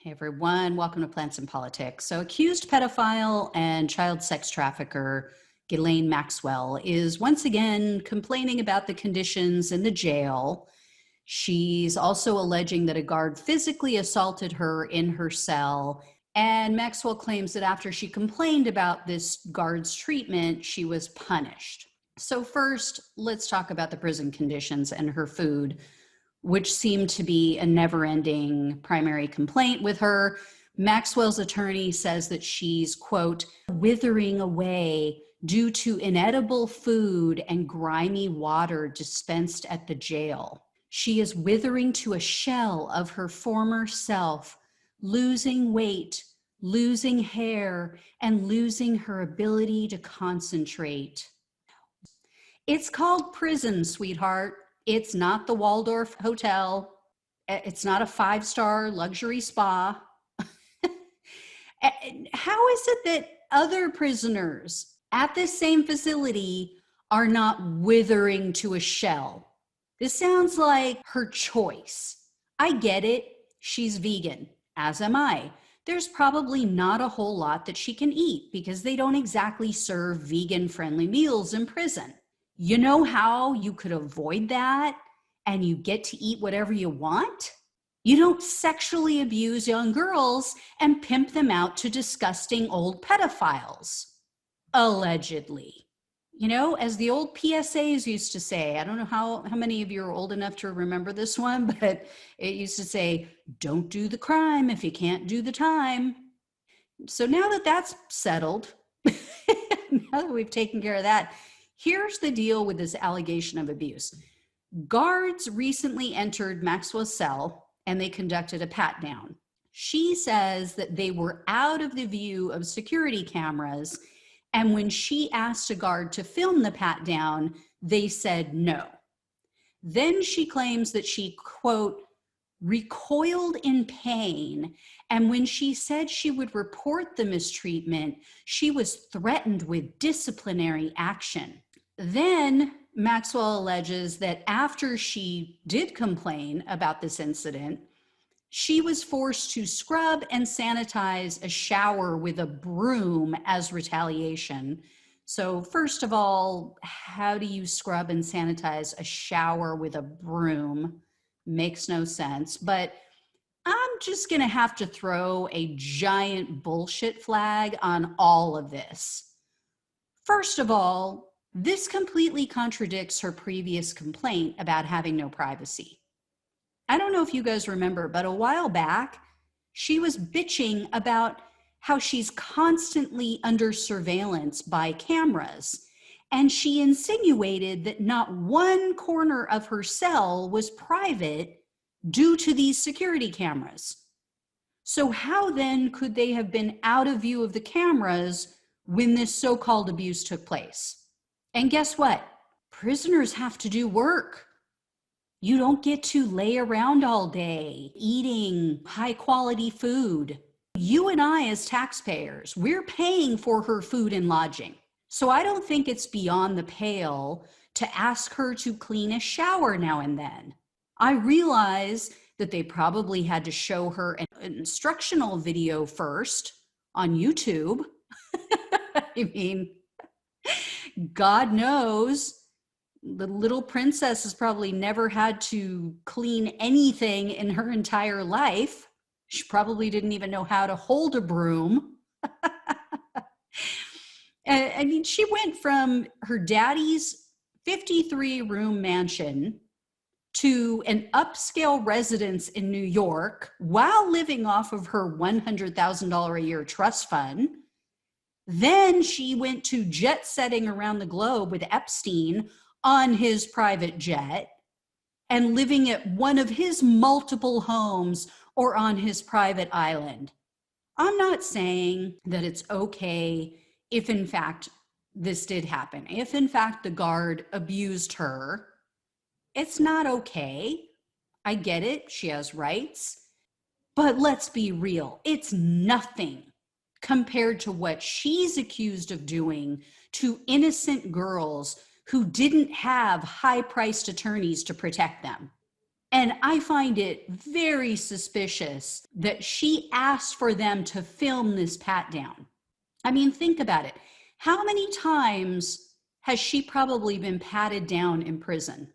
Hey everyone, welcome to Plants and Politics. So accused pedophile and child sex trafficker Ghislaine Maxwell is once again complaining about the conditions in the jail. She's also alleging that a guard physically assaulted her in her cell. And Maxwell claims that after she complained about this guard's treatment, she was punished. So first, let's talk about the prison conditions and her food, which seemed to be a never-ending primary complaint with her. Maxwell's attorney says that she's, quote, withering away due to inedible food and grimy water dispensed at the jail. She is withering to a shell of her former self, losing weight, losing hair, and losing her ability to concentrate. It's called prison, sweetheart. It's not the Waldorf Hotel. It's not a 5-star luxury spa. How is it that other prisoners at this same facility are not withering to a shell? This sounds like her choice. I get it. She's vegan, as am I. There's probably not a whole lot that she can eat because they don't exactly serve vegan-friendly meals in prison. You know how you could avoid that and you get to eat whatever you want? You don't sexually abuse young girls and pimp them out to disgusting old pedophiles, allegedly. You know, as the old PSAs used to say, I don't know how many of you are old enough to remember this one, but it used to say, don't do the crime if you can't do the time. So now that that's settled, now that we've taken care of that, here's the deal with this allegation of abuse. Guards recently entered Maxwell's cell and they conducted a pat-down. She says that they were out of the view of security cameras, and when she asked a guard to film the pat-down, they said no. Then she claims that she, quote, recoiled in pain, and when she said she would report the mistreatment, she was threatened with disciplinary action. Then Maxwell alleges that after she did complain about this incident, she was forced to scrub and sanitize a shower with a broom as retaliation. So first of all, how do you scrub and sanitize a shower with a broom? Makes no sense, but I'm just gonna have to throw a giant bullshit flag on all of this. First of all, this completely contradicts her previous complaint about having no privacy. I don't know if you guys remember, but a while back, she was bitching about how she's constantly under surveillance by cameras. And she insinuated that not one corner of her cell was private due to these security cameras. So how then could they have been out of view of the cameras when this so-called abuse took place? And guess what? Prisoners have to do work. You don't get to lay around all day eating high-quality food. You and I as taxpayers, we're paying for her food and lodging. So I don't think it's beyond the pale to ask her to clean a shower now and then. I realize that they probably had to show her an instructional video first on YouTube. I mean, God knows the little princess has probably never had to clean anything in her entire life. She probably didn't even know how to hold a broom. I mean, she went from her daddy's 53-room mansion to an upscale residence in New York while living off of her $100,000 a year trust fund. Then she went to jet setting around the globe with Epstein on his private jet and living at one of his multiple homes or on his private island. I'm not saying that it's okay if in fact this did happen. If in fact the guard abused her, it's not okay. I get it. She has rights. But let's be real. It's nothing compared to what she's accused of doing to innocent girls who didn't have high-priced attorneys to protect them. And I find it very suspicious that she asked for them to film this pat down. I mean, think about it. How many times has she probably been patted down in prison?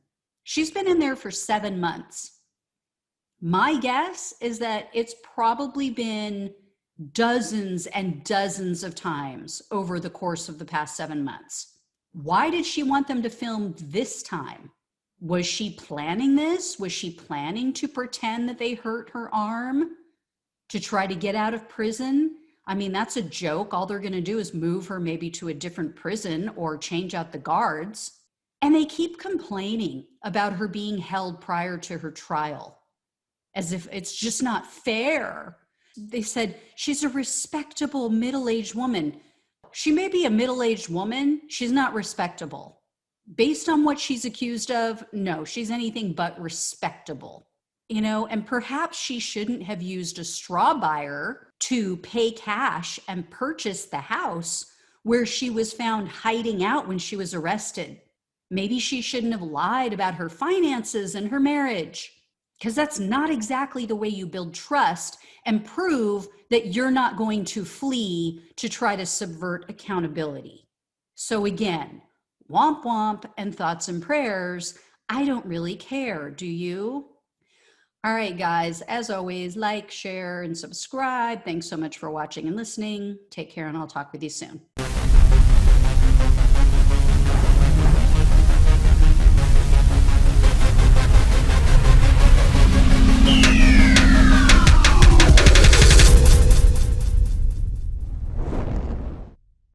She's been in there for 7 months. My guess is that it's probably been dozens and dozens of times over the course of the past 7 months. Why did she want them to film this time? Was she planning this? Was she planning to pretend that they hurt her arm to try to get out of prison? I mean, that's a joke. All they're going to do is move her maybe to a different prison or change out the guards. And they keep complaining about her being held prior to her trial, as if it's just not fair. They said she's a respectable middle-aged woman. She may be a middle-aged woman. She's not respectable. Based on what she's accused of, no, she's anything but respectable. You know, and perhaps she shouldn't have used a straw buyer to pay cash and purchase the house where she was found hiding out when she was arrested. Maybe she shouldn't have lied about her finances and her marriage, because that's not exactly the way you build trust and prove that you're not going to flee to try to subvert accountability. So again, womp womp and thoughts and prayers. I don't really care, do you? All right, guys, as always, like, share, and subscribe. Thanks so much for watching and listening. Take care, and I'll talk with you soon.